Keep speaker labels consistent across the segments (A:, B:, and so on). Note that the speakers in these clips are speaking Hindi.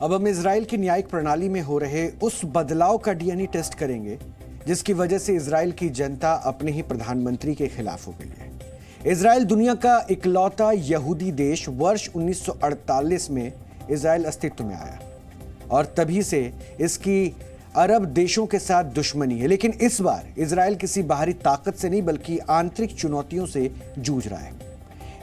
A: अब हम इजराइल की न्यायिक प्रणाली में हो रहे उस बदलाव का डीएनए टेस्ट करेंगे जिसकी वजह से इजराइल की जनता अपने ही प्रधानमंत्री के खिलाफ हो गई है। इजराइल दुनिया का इकलौता यहूदी देश वर्ष 1948 में इजराइल अस्तित्व में आया और तभी से इसकी अरब देशों के साथ दुश्मनी है। लेकिन इस बार इजराइल किसी बाहरी ताकत से नहीं बल्कि आंतरिक चुनौतियों से जूझ रहा है।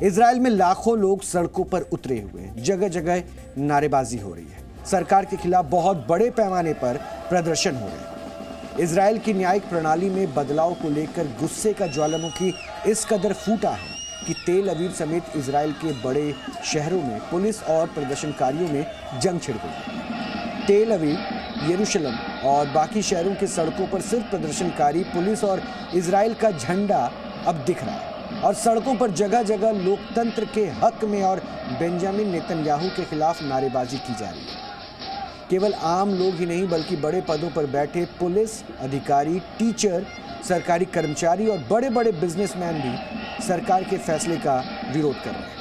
A: इजराइल में लाखों लोग सड़कों पर उतरे हुए हैं, जगह जगह नारेबाजी हो रही है, सरकार के खिलाफ बहुत बड़े पैमाने पर प्रदर्शन हो रहे हैं। इजराइल की न्यायिक प्रणाली में बदलाव को लेकर गुस्से का ज्वालामुखी इस कदर फूटा है कि तेल अवीव समेत इजराइल के बड़े शहरों में पुलिस और प्रदर्शनकारियों में जंग छिड़ गई। तेल अवीव, यरूशलेम और बाकी शहरों की सड़कों पर सिर्फ प्रदर्शनकारी, पुलिस और इजराइल का झंडा अब दिख रहा है और सड़कों पर जगह जगह लोकतंत्र के हक में और बेंजामिन नेतन्याहू के खिलाफ नारेबाजी की जा रही है। केवल आम लोग ही नहीं बल्कि बड़े पदों पर बैठे पुलिस अधिकारी, टीचर, सरकारी कर्मचारी और बड़े बड़े बिजनेसमैन भी सरकार के फैसले का विरोध कर रहे हैं।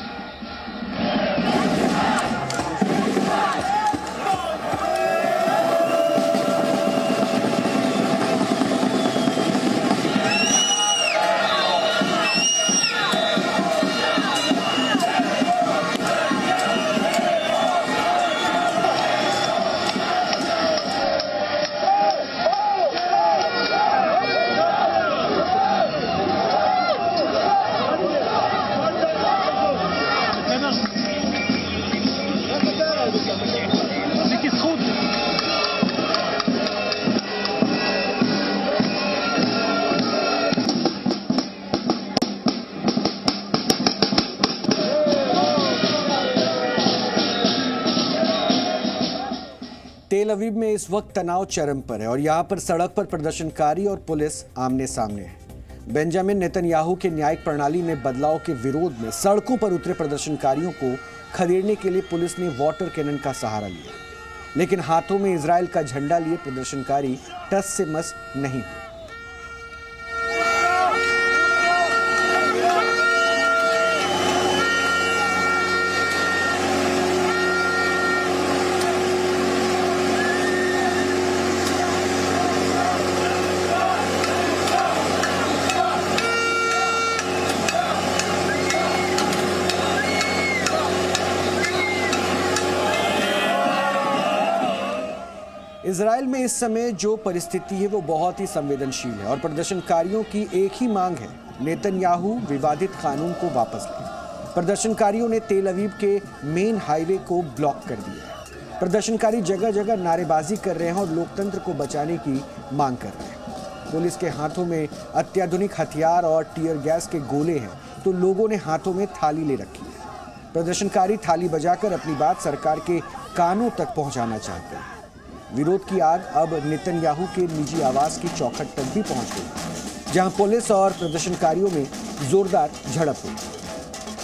A: तेल अवीव में इस वक्त तनाव चरम पर है और यहां पर सड़क पर प्रदर्शनकारी और पुलिस आमने सामने है। बेंजामिन नेतन्याहू के न्यायिक प्रणाली में बदलाव के विरोध में सड़कों पर उतरे प्रदर्शनकारियों को खदेड़ने के लिए पुलिस ने वाटर कैनन का सहारा लिया, लेकिन हाथों में इजराइल का झंडा लिए प्रदर्शनकारी टस से मस नहीं हुए। इजराइल में इस समय जो परिस्थिति है वो बहुत ही संवेदनशील है और प्रदर्शनकारियों की एक ही मांग है, नेतन्याहू विवादित कानून को वापस लें। प्रदर्शनकारियों ने तेल अवीव के मेन हाईवे को ब्लॉक कर दिया है। प्रदर्शनकारी जगह जगह नारेबाजी कर रहे हैं और लोकतंत्र को बचाने की मांग कर रहे हैं। पुलिस के हाथों में अत्याधुनिक हथियार और टीयर गैस के गोले हैं तो लोगों ने हाथों में थाली ले रखी है। प्रदर्शनकारी थाली बजाकर अपनी बात सरकार के कानों तक पहुंचाना चाहते हैं। विरोध की आग अब नेतन्याहू के निजी आवास की चौखट तक भी पहुंच गई, जहां पुलिस और प्रदर्शनकारियों में जोरदार झड़प हुई।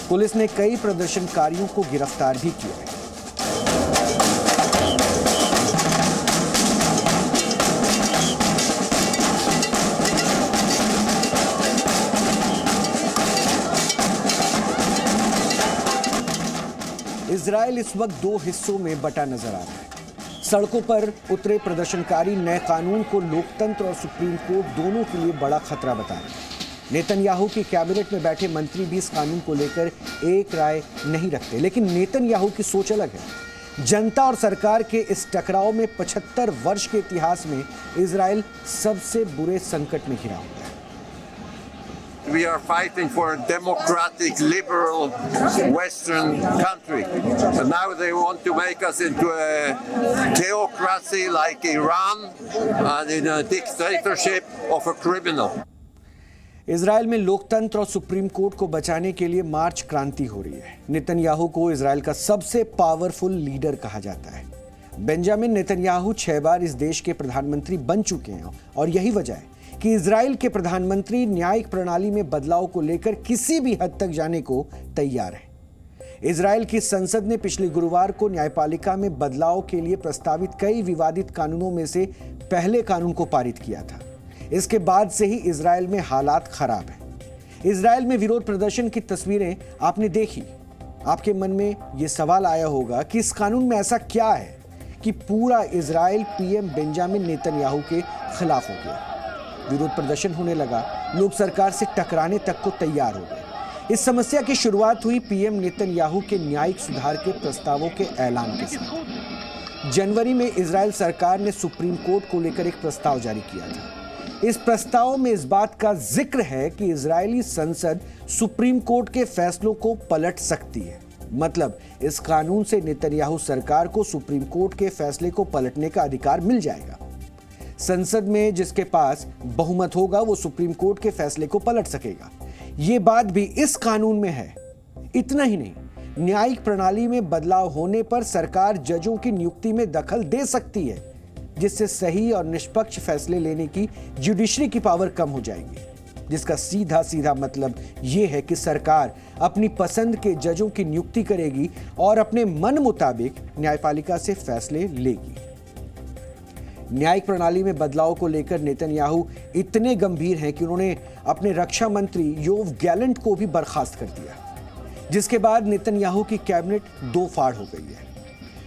A: पुलिस ने कई प्रदर्शनकारियों को गिरफ्तार भी किया है। इजराइल इस वक्त दो हिस्सों में बटा नजर आ रहा है। सड़कों पर उतरे प्रदर्शनकारी नए कानून को लोकतंत्र और सुप्रीम कोर्ट दोनों के लिए बड़ा खतरा बता रहे हैं। नेतन्याहू की कैबिनेट में बैठे मंत्री भी इस कानून को लेकर एक राय नहीं रखते, लेकिन नेतन्याहू की सोच अलग है। जनता और सरकार के इस टकराव में 75 वर्ष के इतिहास में इजराइल सबसे बुरे संकट में घिरा हुआ है।
B: We are fighting for a democratic, liberal Western country. And now they want to make us into a theocracy like Iran and in a dictatorship of a criminal.
A: Israel में लोकतंत्र और सुप्रीम कोर्ट को बचाने के लिए मार्च क्रांति हो रही है। नेतन्याहू को इजराइल का सबसे पावरफुल लीडर कहा जाता है। बेंजामिन नेतन्याहू 6 बार इस देश के प्रधानमंत्री बन चुके हैं और यही वजह है कि इजराइल के प्रधानमंत्री न्यायिक प्रणाली में बदलाव को लेकर किसी भी हद तक जाने को तैयार है। इजराइल की संसद ने पिछले गुरुवार को न्यायपालिका में बदलाव के लिए प्रस्तावित कई विवादित कानूनों में से पहले कानून को पारित किया था। इसके बाद से ही इजराइल में हालात खराब हैं। इजराइल में विरोध प्रदर्शन की तस्वीरें आपने देखी। आपके मन में यह सवाल आया होगा कि इस कानून में ऐसा क्या है कि पूरा इजराइल पीएम बेंजामिन नेतन्याहू के खिलाफ हो गया। विरोध प्रदर्शन होने लगा, लोग सरकार से टकराने तक को तैयार हो गए। इस समस्या की शुरुआत हुई पीएम नेतन्याहू के न्यायिक सुधार के प्रस्तावों के ऐलान के साथ। जनवरी में इजराइल सरकार ने सुप्रीम कोर्ट को लेकर एक प्रस्ताव जारी किया था। इस प्रस्ताव में इस बात का जिक्र है कि इजरायली संसद सुप्रीम कोर्ट के फैसलों को पलट सकती है। मतलब इस कानून से नेतन्याहू सरकार को सुप्रीम कोर्ट के फैसले को पलटने का अधिकार मिल जाएगा। संसद में जिसके पास बहुमत होगा वो सुप्रीम कोर्ट के फैसले को पलट सकेगा। ये बात भी इस कानून में है। इतना ही नहीं, न्यायिक प्रणाली में बदलाव होने पर सरकार जजों की नियुक्ति में दखल दे सकती है, जिससे सही और निष्पक्ष फैसले लेने की जुडिशरी की पावर कम हो जाएगी, जिसका सीधा सीधा मतलब यह है कि सरकार अपनी पसंद के जजों की नियुक्ति करेगी और अपने मन मुताबिक न्यायपालिका से फैसले लेगी। न्यायिक प्रणाली में बदलाव को लेकर नेतन्याहू इतने गंभीर हैं कि उन्होंने अपने रक्षा मंत्री योव गैलेंट को भी बर्खास्त कर दिया, जिसके बाद नेतन्याहू की कैबिनेट दो फाड़ हो गई है।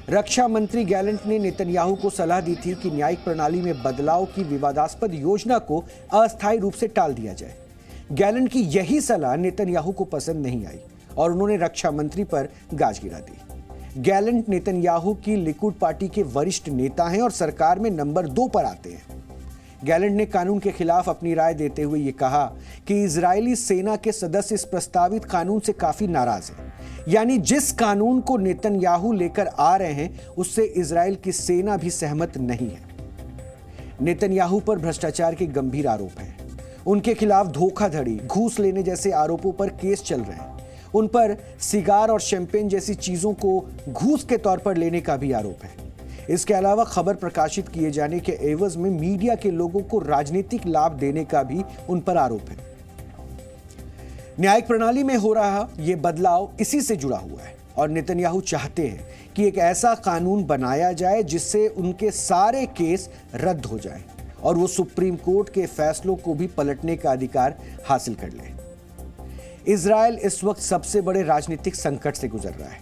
A: रक्षा मंत्री गैलेंट ने नेतन्याहू को सलाह दी थी कि न्यायिक प्रणाली में बदलाव की विवादास्पद योजना को अस्थायी रूप से टाल दिया जाए। गैलेंट की यही सलाह नेतन्याहू को पसंद नहीं आई और उन्होंने रक्षा मंत्री पर गाज गिरा दी। गैलेंट नेतन्याहू की लिकुड पार्टी के वरिष्ठ नेता हैं और सरकार में नंबर 2 पर आते हैं। गैलेंट ने कानून के खिलाफ अपनी राय देते हुए ये कहा कि इजरायली सेना के सदस्य इस प्रस्तावित कानून से काफी नाराज हैं। यानी जिस कानून को नेतन्याहू लेकर आ रहे हैं उससे इजराइल की सेना भी सहमत नहीं है। नेतन्याहू पर भ्रष्टाचार के गंभीर आरोप हैं। उनके खिलाफ धोखाधड़ी, घूस लेने जैसे आरोपों पर केस चल रहे हैं। उन पर सिगार और शैंपेन जैसी चीजों को घूस के तौर पर लेने का भी आरोप है। इसके अलावा खबर प्रकाशित किए जाने के एवज में मीडिया के लोगों को राजनीतिक लाभ देने का भी उन पर आरोप है। न्यायिक प्रणाली में हो रहा यह बदलाव इसी से जुड़ा हुआ है और नेतन्याहू चाहते हैं कि एक ऐसा कानून बनाया जाए जिससे उनके सारे केस रद्द हो जाएं और वो सुप्रीम कोर्ट के फैसलों को भी पलटने का अधिकार हासिल कर लें। इजराइल इस वक्त सबसे बड़े राजनीतिक संकट से गुजर रहा है।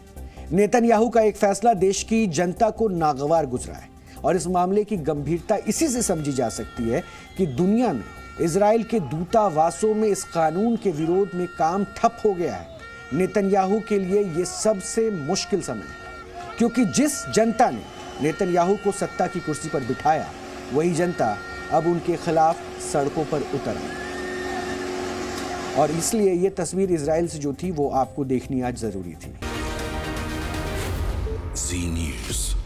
A: नेतन्याहू का एक फैसला देश की जनता को नागवार गुजरा है और इस मामले की गंभीरता इसी से समझी जा सकती है कि दुनिया में इजराइल के दूतावासों में इस कानून के विरोध में काम ठप हो गया है। नेतन्याहू के लिए यह सबसे मुश्किल समय है, क्योंकि जिस जनता ने नेतन्याहू को सत्ता की कुर्सी पर बिठाया वही जनता अब उनके खिलाफ सड़कों पर उतर आई और इसलिए यह तस्वीर इजराइल से जो थी वो आपको देखनी आज जरूरी थी।
C: Z News।